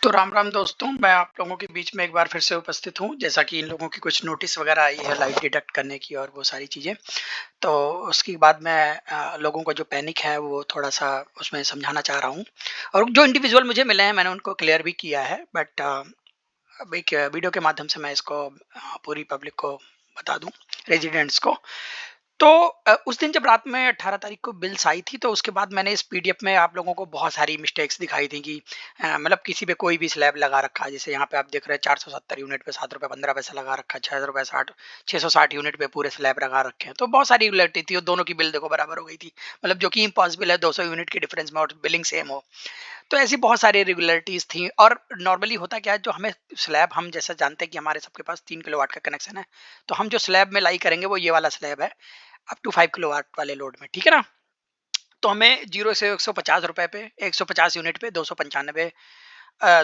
तो राम राम दोस्तों, मैं आप लोगों के बीच में एक बार फिर से उपस्थित हूँ। जैसा कि इन लोगों की कुछ नोटिस वगैरह आई है लाइट डिडक्ट करने की और वो सारी चीज़ें। तो उसके बाद मैं लोगों का जो पैनिक है वो थोड़ा-सा उसमें समझाना चाह रहा हूँ। और जो इंडिविजुअल मुझे मिले हैं मैंने उनको क्लियर भी किया है, बट अब एक वीडियो के माध्यम से मैं इसको पूरी पब्लिक को बता दूँ, रेज़िडेंट्स को। तो उस दिन जब रात में 18 तारीख को बिल्स आई थी, तो उसके बाद मैंने इस पीडीएफ में आप लोगों को बहुत सारी मिस्टेक्स दिखाई थी कि मतलब किसी पे कोई भी स्लैब लगा रखा है। जैसे यहाँ पे आप देख रहे हैं 470 यूनिट पे ₹7.15 लगा रखा है, 660 यूनिट पे पूरे स्लैब लगा रखे हैं। तो बहुत सारी इरेगुलरिटी थी और दोनों की बिल देखो बराबर हो गई थी। मतलब जो कि इम्पॉसिबल है 200 यूनिट के डिफरेंस में और बिलिंग सेम हो। तो ऐसी बहुत सारी इरेगुलरिटीज़ थी। और नॉर्मली होता क्या है, जो हमें स्लैब हम जैसा जानते हैं कि हमारे सबके पास 3 किलोवाट का कनेक्शन है, तो हम जो स्लैब में लाई करेंगे वो ये वाला स्लैब है, अप टू 5 किलोवाट वाले लोड में, ठीक है ना? तो हमें 0 से ₹150 पे 150 यूनिट पे 295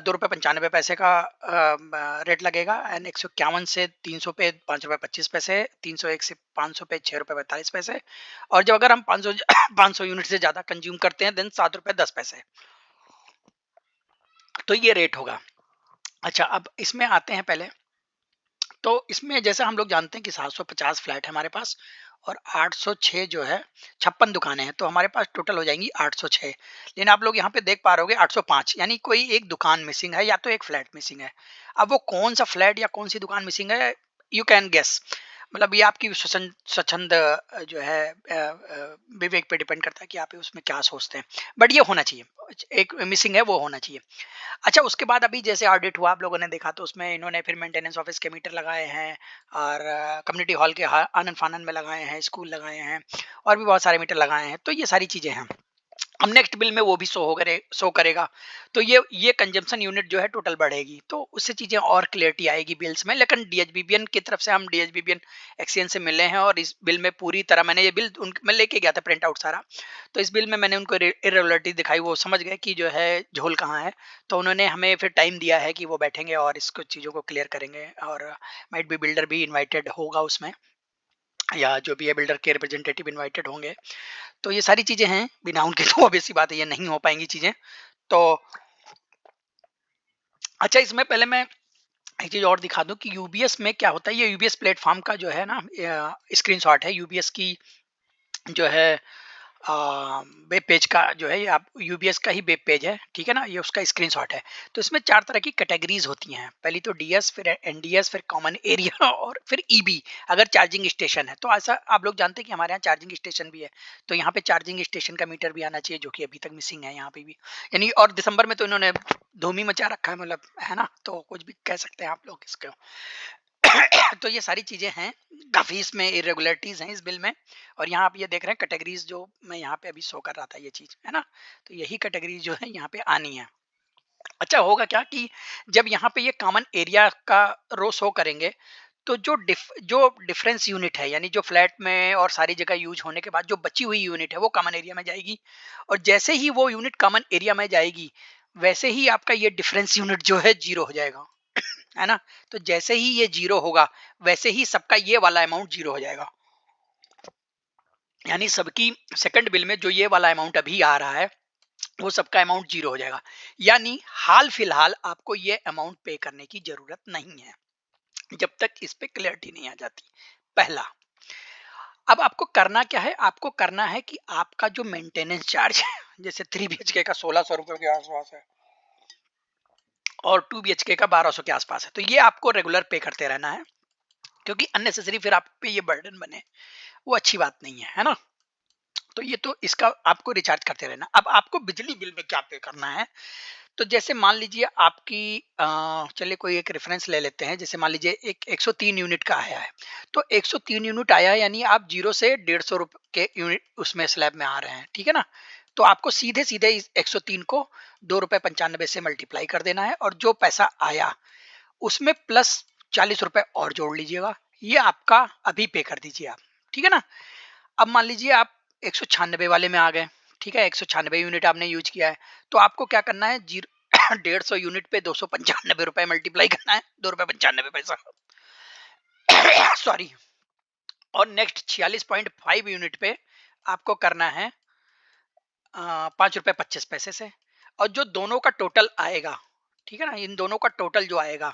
₹2.95 का रेट लगेगा। एंड 151 से 300 पे ₹5.25, 301 से 500 पे ₹6.42। और जब अगर हम 500 500 यूनिट से ज़्यादा कंज्यूम करते हैं देन ₹7.10। तो ये रेट होगा। अच्छा, अब इसमें आते हैं पहले। तो इसमें जैसा हम लोग जानते हैं कि 750 फ्लैट है हमारे पास और 806 जो है 56 दुकानें हैं, तो हमारे पास टोटल हो जाएंगी 806। लेकिन आप लोग यहाँ पे देख पा रहे होगे 805, यानी कोई एक दुकान मिसिंग है या तो एक फ्लैट मिसिंग है। अब वो कौन सा फ्लैट या कौन सी दुकान मिसिंग है, यू कैन गेस। मतलब ये आपकी स्वच्छंद जो है विवेक पे डिपेंड करता है कि आप उसमें क्या सोचते हैं। बट ये होना चाहिए, एक मिसिंग है वो होना चाहिए। अच्छा, उसके बाद अभी जैसे ऑडिट हुआ आप लोगों ने देखा, तो उसमें इन्होंने फिर मेंटेनेंस ऑफिस के मीटर लगाए हैं और कम्युनिटी हॉल के आनन फानन में लगाए हैं, स्कूल लगाए हैं और भी बहुत सारे मीटर लगाए हैं। तो ये सारी चीजें हैं। अब नेक्स्ट बिल में वो भी शो करेगा। तो ये कंजम्पशन यूनिट जो है टोटल बढ़ेगी, तो उससे चीजें और क्लियरिटी आएगी बिल्स में। लेकिन डीएचबीबीएन की तरफ से हम डीएचबीबीएन एक्सचेंज से मिले हैं और इस बिल में पूरी तरह मैंने ये बिल मैं लेके गया था प्रिंट आउट सारा। तो इस बिल में मैंने उनको इरेगुलरिटी दिखाई, वो समझ गए कि जो है झोल कहाँ है। तो उन्होंने हमें फिर टाइम दिया है कि वो बैठेंगे और इसको चीज़ों को क्लियर करेंगे। और माइट बी बिल्डर भी इनवाइटेड होगा उसमें, या जो भी है बिल्डर के रिप्रेजेंटेटिव इनवाइटेड होंगे। तो ये सारी चीज़ें हैं, बिना उनके तो ऑब्वियस सी बात है ये नहीं हो पाएँगी चीज़ें। तो अच्छा, इसमें पहले मैं एक चीज़ और दिखा दूँ कि यूबीएस में क्या होता है। ये यूबीएस प्लेटफ़ॉर्म का जो है ना स्क्रीनशॉट है यूबीएस की जो है अ, वेब पेज का जो है, ये आप यूबीएस का ही वेब पेज है, ठीक है ना? ये उसका स्क्रीनशॉट है। तो इसमें 4 तरह की कैटेगरीज़ होती हैं। पहली तो डीएस, फिर एनडीएस, फिर कॉमन एरिया और फिर ईबी, अगर चार्जिंग स्टेशन है। तो ऐसा आप लोग जानते हैं कि हमारे यहाँ चार्जिंग स्टेशन भी है। तो यहाँ पे चार्जिंग स्टेशन का मीटर भी आना चाहिए, जो कि अभी तक मिसिंग है यहाँ पे भी। यानी और दिसंबर में तो इन्होंने धूम ही मचा रखा है, मतलब है ना? तो कुछ भी कह सकते हैं आप लोग इसको। तो ये सारी चीज़ें हैं, काफ़ी इसमें इरेगुलरिटीज़ हैं इस बिल में। और यहाँ आप ये देख रहे हैं कैटेगरीज़, जो मैं यहाँ पे अभी शो कर रहा था ये चीज़, है ना? तो यही कैटेगरीज़ जो है यहाँ पे आनी है। अच्छा, होगा क्या कि जब यहाँ पे ये कॉमन एरिया का रो शो करेंगे, तो जो डिफरेंस यूनिट है, यानी जो फ्लैट में और सारी जगह यूज़ होने के बाद जो बची हुई यूनिट है वो कॉमन एरिया में जाएगी। और जैसे ही वो यूनिट कॉमन एरिया में जाएगी, वैसे ही आपका ये डिफरेंस यूनिट जो है 0 हो जाएगा। है ना? तो जैसे ही ये 0 होगा, वैसे ही सबका ये वाला अमाउंट 0 हो जाएगा। यानी सबकी सेकंड बिल में जो ये वाला अमाउंट अभी आ रहा है, वो सबका अमाउंट 0 हो जाएगा। यानी हाल-फिलहाल आपको ये अमाउंट पे करने की ज़रूरत नहीं है, जब तक इस पे क्लैरिटी नहीं आ जाती। पहला, अब आपको करना क्या है? आपको करना है कि आपका जो मेंटेनेंस चार्ज है, जैसे 3 बीएचके का ₹1600 के आस-पास है और 2 बीएचके का 1200 के आस-पास है। तो ये आपको रेगुलर पे करते रहना है, क्योंकि अननेसेसरी फिर आप पे ये बर्डन बने, वो अच्छी बात नहीं है, है ना? तो ये तो इसका आपको रिचार्ज करते रहना। अब आपको बिजली बिल में क्या पे करना है? तो जैसे मान लीजिए आपकी चलिए कोई एक रेफरेंस ले लेते हैं। जैसे मान लीजिए एक 103 यूनिट का आया है। तो 103 यूनिट आया है, यानी आप 0 से ₹150 के यूनिट उसमें स्लैब में आ रहे हैं, ठीक है ना? तो आपको सीधे-सीधे इस 103 को ₹2.95 से मल्टीप्लाई कर देना है और जो पैसा आया उसमें प्लस ₹40 और जोड़ लीजिएगा। ये आपका अभी पे कर दीजिए आप, ठीक है ना? अब मान लीजिए आप 196 वाले में आ गए, ठीक है? 196 यूनिट आपने यूज़ किया है, तो आपको क्या करना है, जीरो 150 यूनिट पे ₹295 मल्टीप्लाई करना है, ₹2.95। सॉरी। और नेक्स्ट 46.5 यूनिट पे आपको करना है ₹5.25 से। और जो दोनों का टोटल आएगा, ठीक है ना, इन दोनों का टोटल जो आएगा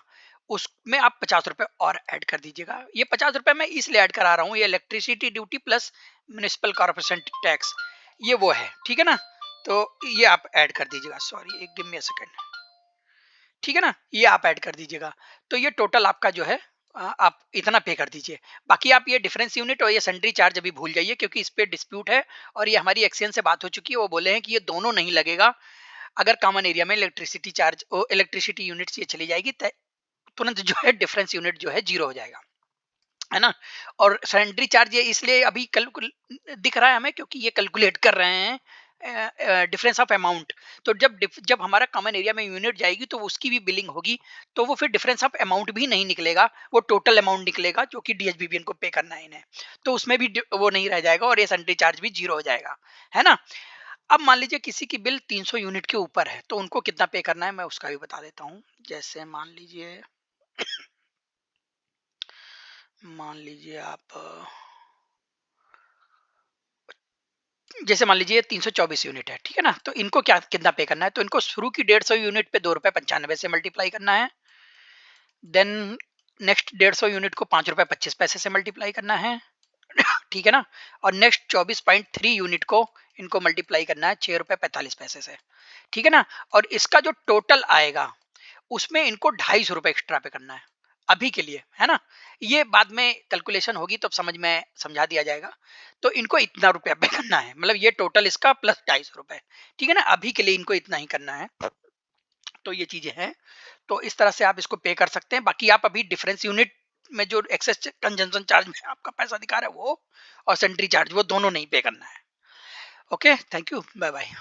उसमें आप 50 रुपए और ऐड कर दीजिएगा। ये 50 रुपए मैं इसलिए ऐड करा रहा हूँ, ये electricity duty plus municipal corporation tax, ये वो है, ठीक है ना। तो ये आप ऐड कर दीजिएगा, सॉरी एक गिव मी अ सेकंड, ठीक है ना, ये आप ऐड कर दीजिएगा। तो ये टोटल आपका जो है आप इतना पे कर दीजिए। बाकी आप ये डिफरेंस यूनिट और ये सेंट्री चार्ज अभी भूल जाइए, क्योंकि इस पे डिस्प्यूट है और ये हमारी एक्सचेंज से बात हो चुकी है। वो बोले हैं कि ये दोनों नहीं लगेगा। अगर कॉमन एरिया में इलेक्ट्रिसिटी चार्ज इलेक्ट्रिसिटी यूनिट्स ये चली जाएगी, तुरंत जो है डिफरेंस यूनिट जो है जीरो हो जाएगा, है ना। और सरेंडरी चार्ज ये इसलिए अभी दिख रहा है हमें, क्योंकि ये कैलकुलेट कर रहे हैं डिफरेंस ऑफ अमाउंट। तो जब हमारा कॉमन एरिया में यूनिट जाएगी तो उसकी भी बिलिंग होगी, तो वो फिर डिफरेंस ऑफ अमाउंट भी नहीं निकलेगा, वो टोटल अमाउंट निकलेगा जो कि डीएचबीबीएन को पे करना है इन्हें। तो उसमें भी वो नहीं रह जाएगा और ये सरेंडरी चार्ज भी जीरो हो जाएगा, है ना। अब मान लीजिए किसी की बिल 300 यूनिट के ऊपर है, तो उनको कितना पे करना है मैं उसका भी बता देता हूँ। जैसे मान लीजिए आप जैसे मान लीजिए 324 यूनिट है, ठीक है ना। तो इनको क्या कितना पे करना है, तो इनको शुरू की 150 यूनिट पे 2 रुपए 95 से मल्टीप्लाई करना है। देन नेक्स्ट 150 यूनिट को 5 रुपए 25 पैसे से मल्टीप्लाई करना है, ठीक है ना। और नेक्स्ट 24.3 यूनिट को इनको मल्टीप्लाई करना है 6 रुपए 45 पैसे से, ठीक है ना। और इसका जो टोटल आएगा उसमें इनको 250 रुपए एक्स्ट्रा पे करना है अभी के लिए, है ना। ये बाद में कैलकुलेशन होगी तो समझ में समझा दिया जाएगा। तो इनको इतना रुपया पे करना है, मतलब ये टोटल इसका प्लस 250 रुपए, ठीक है ना। अभी के लिए इनको इतना ही करना है। तो ये चीजें हैं, तो इस तरह से आप इसको पे कर सकते हैं। बाकी आप अभी डिफरेंस यूनिट में जो एक्सेस कंजम्पशन चार्ज में आपका पैसा दिखा रहा है वो, और सेंट्री चार्ज, वो दोनों नहीं पे करना है। Okay, thank you, bye bye.